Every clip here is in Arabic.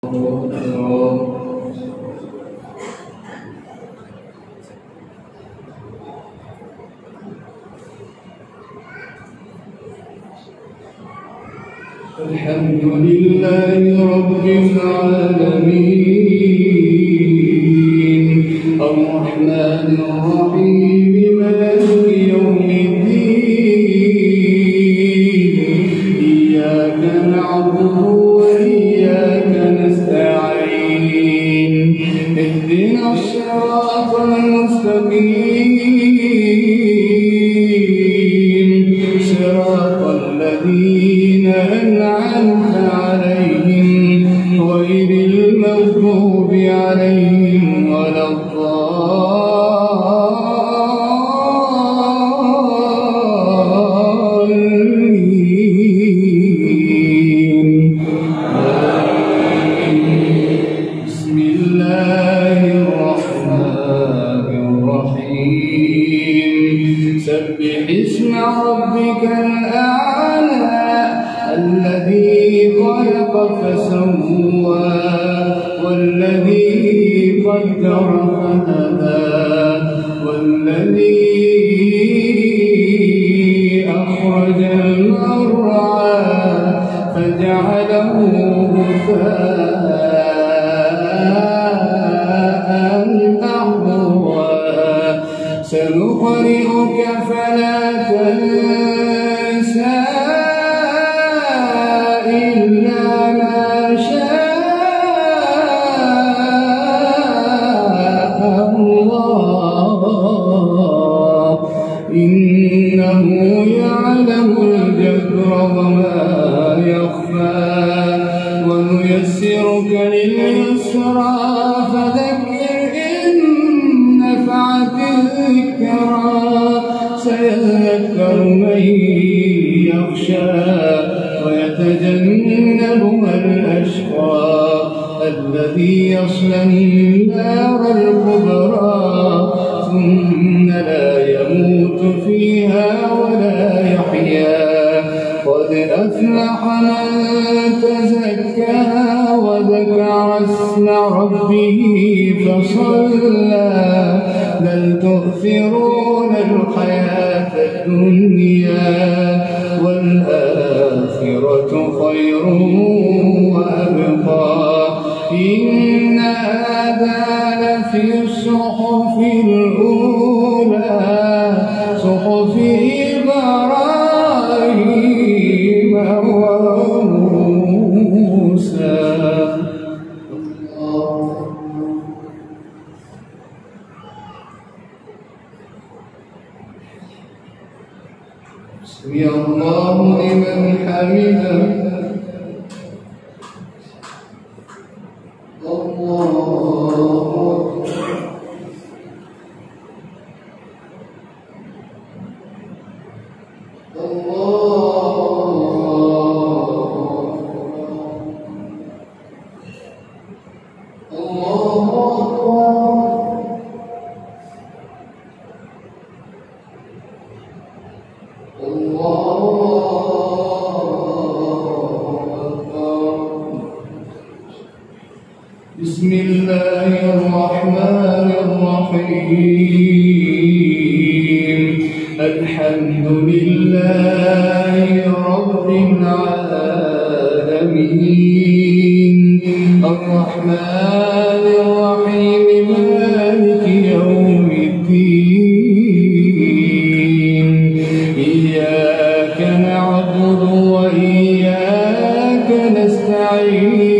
الحمد لله رب العالمين الرحمن الرحيم مالك يوم الدين إياك نعبد وإياك نستعين اهدنا الصراط المستقيم صراط الذين أنعمت عليهم غير المغضوب عليهم ولا الضالين. بسم الله الرحمن الرحيم سبح اسم ربك الأعلى الذي خلق فسوى والذي قدر فهدى والذي أخرج المرعى فجعله غثاء أحوى سنقرئك فلا تنسى إلا ما شاء الله إنه يعلم الجهر وما يخفى ونيسرك لليسرى فذكر إن نفعت الذكرى سيذكر من يخشى ويتجنبها الأشقى الذي يصلى النار الكبرى ثم لا يموت فيها ولا يحيا قد أفلح من تزكى وذكر اسم ربه فصلى بل تؤثرون الحياة الدنيا والآخرة خير وأبقى إن هذا لفي الصحف الأولى صحف إبراهيم وموسى. سمع الله لمن حمده. بسم الله الرحمن الرحيم الحمد لله رب العالمين الرحمن الرحيم مالك يوم الدين إياك نعبد وإياك نستعين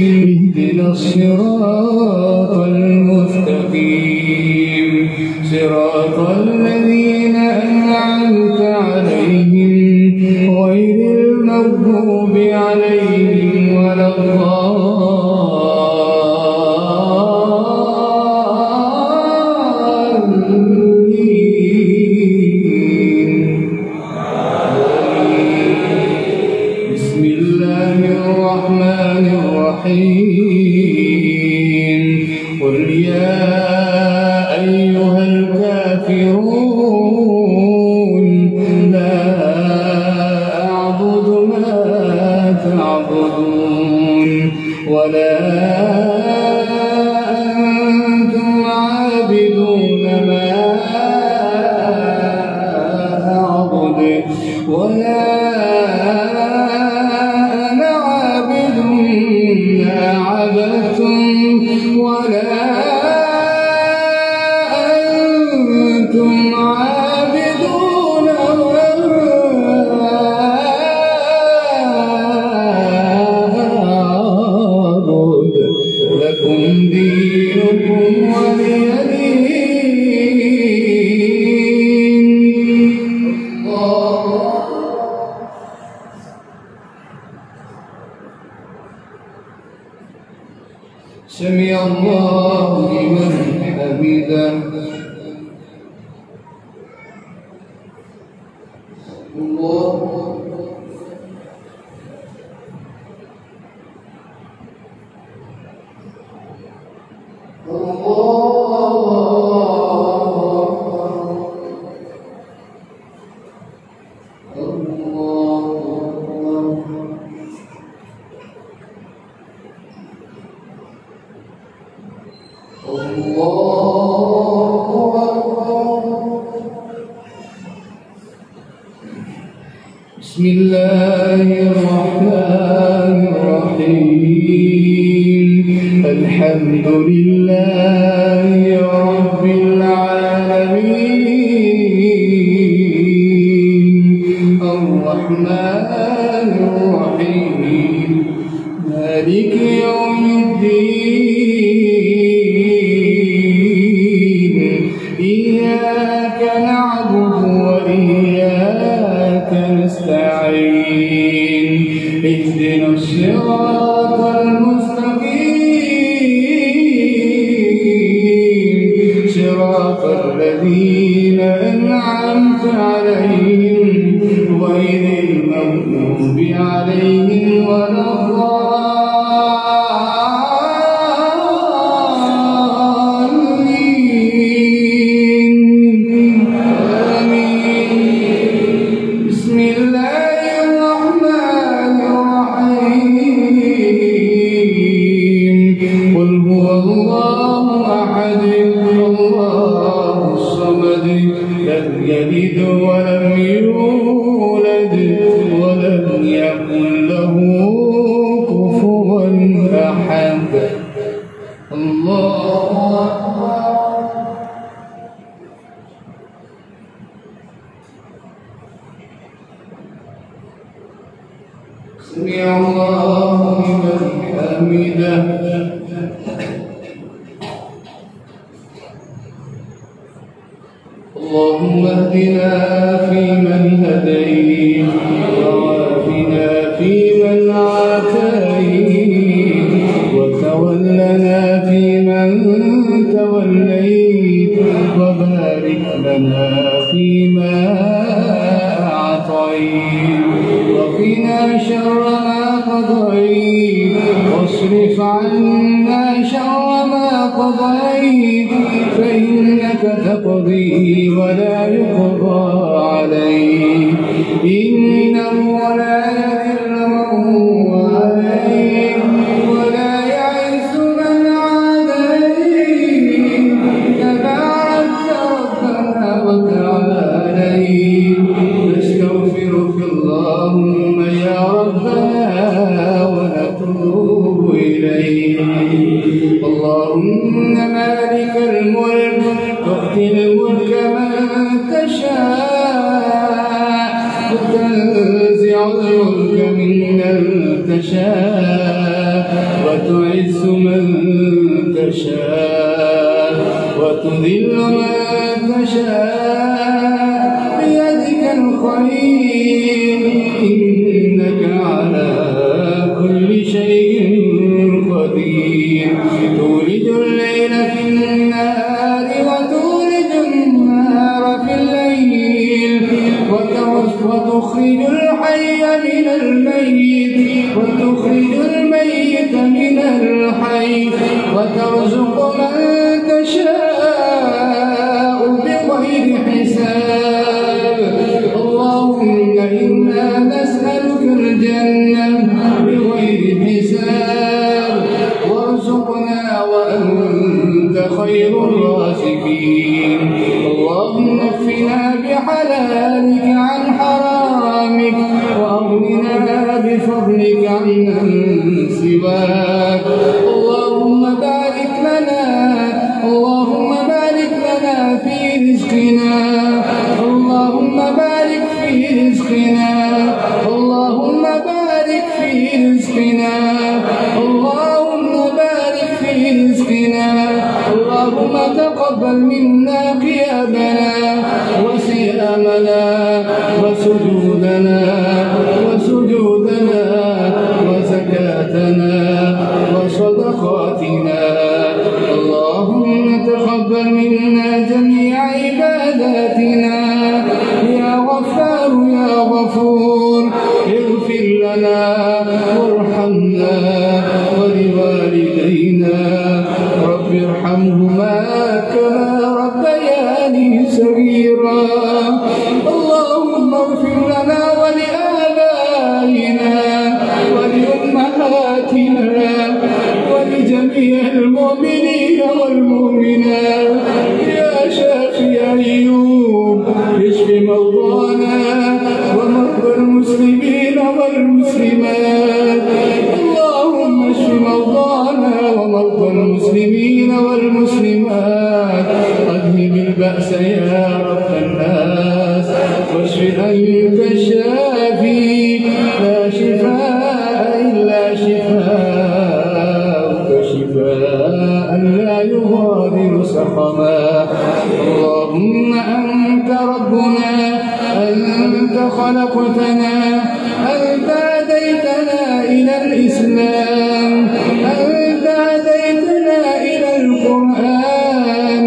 اهدنا الصراط المستقيم صراط الذين أنعمت عليهم غير المغضوب عليهم ولا الضالين. بسم الله الرحمن الرحيم قل يا أيها الكافرون لا أعبد ما تعبدون ولا أنتم عابدون ما أعبد ولا أنا عابد ما عبدتم ولا أنتم عابدون ما أعبد لكم دينكم ولي دين. سمع الله لمن حمده. الله بسم الله الرحمن الرحيم. الحمد لله رب العالمين الرحمن الرحيم مالك يوم الدين إياك نعبد وإياك نستعين اهدنا الصراط المستقيم صراط الذين أنعمت عليهم غير المغضوب عليهم ولا الضالين. آمين. بسم الله الرحمن الرحيم. قل هو الله أحد الله الصمد لم يلد ولم يولد ولم يكن له كفوا أحد. الله أكبر. سمع الله لمن حمده. اللهم اهدنا فيمن هديت وعافنا فيمن عافيت وتولنا فيمن توليت وبارك لنا فيما أعطيت وقنا شر ما قضيت واصرف عنا شر ما قضيت فإنك تقضي ولا يقضى عليك إنه لا يذل من هو عليك ولا يعز من عاديت تباركت ربنا وتعاليت نستغفرك اللهم يا ربنا ونتوب إليك. اللهم مالك الملك تؤتي الملك من تشاء وتنزع الملك ممن تشاء وتعز من تشاء وتذل من تشاء بيدك الخير إنك على كل شيء قدير. تولج الليل في النهار وتولج النهار في الليل وتخرج الحي من الميت وتخرج الميت من الحي وترزق من تشاء بغير حساب. اللهم إنا نسألك الجنة بغير حساب خير الرازقين. اللهم اكفنا بحلالك عن حرامك وأغننا بفضلك عمن سواك. اللهم بارك لنا في رزقنا. اللهم بارك في رزقنا. اللهم بارك في رزقنا. اللهم بارك في رزقنا. اللهم تقبل منا قيامنا وصيامنا وسجودنا وزكاتنا وصدقاتنا. اللهم تقبل منا جميع عباداتنا يا غفار يا غفور. اغفر لنا وارحمنا ولوالدينا رب ارحمهما كما ربياني صغيرا. اللهم اغفر لنا ولآبائنا ولأمهاتنا ولجميع المؤمنين والمؤمنات. يا شافي أيوب اشف موضانا ومرضى المسلمين والمسلمات. اللهم اشف موضانا ومرضى المسلمين والمسلمات. اذهب البأس يا رب الناس واشف أنت الشافي. لا شفاء إلا شفاءك شفاء لا يغادر سقما. اللهم أنت ربنا أنت خلقتنا أنت هديتنا إلى الإسلام أنت هديتنا إلى القرآن.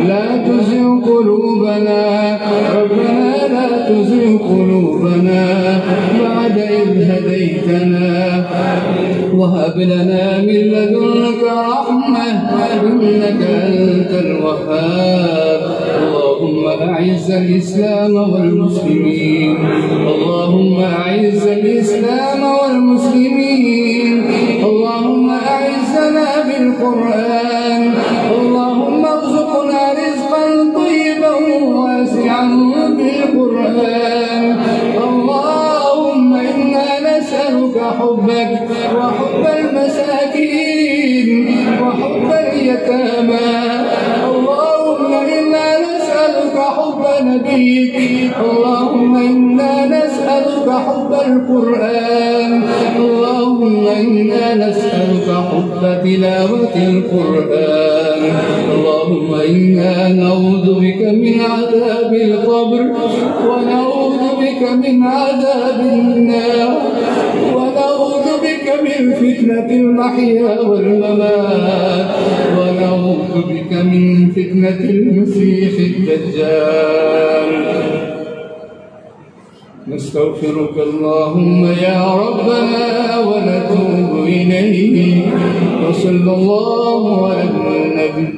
لا تزغ قلوبنا ربنا لا تزغ قلوبنا بعد إذ هديتنا وهب لنا من لدنك رحمة إنك أنت الوهاب. اللهم أعز الإسلام والمسلمين. اللهم أعز الإسلام والمسلمين. اللهم أعزنا بالقرآن. اللهم ارزقنا رزقا طيبا واسعا بالقرآن. اللهم إنا نسألك حبك وحب المساكين وحب اليتامى. اللهم إنا نسألك حب نبيك. اللهم إنا نسألك حب القرآن. اللهم إنا نسألك حب تلاوة القرآن. اللهم إنا نعوذ بك من عذاب القبر ونعوذ بك من عذاب النار ونعوذ بك من فتنة المحيا والممات ونعوذ بك من فتنة المسيح الدجال. نستغفرك اللهم يا ربنا ونتوب إليك. وصلى الله على النبي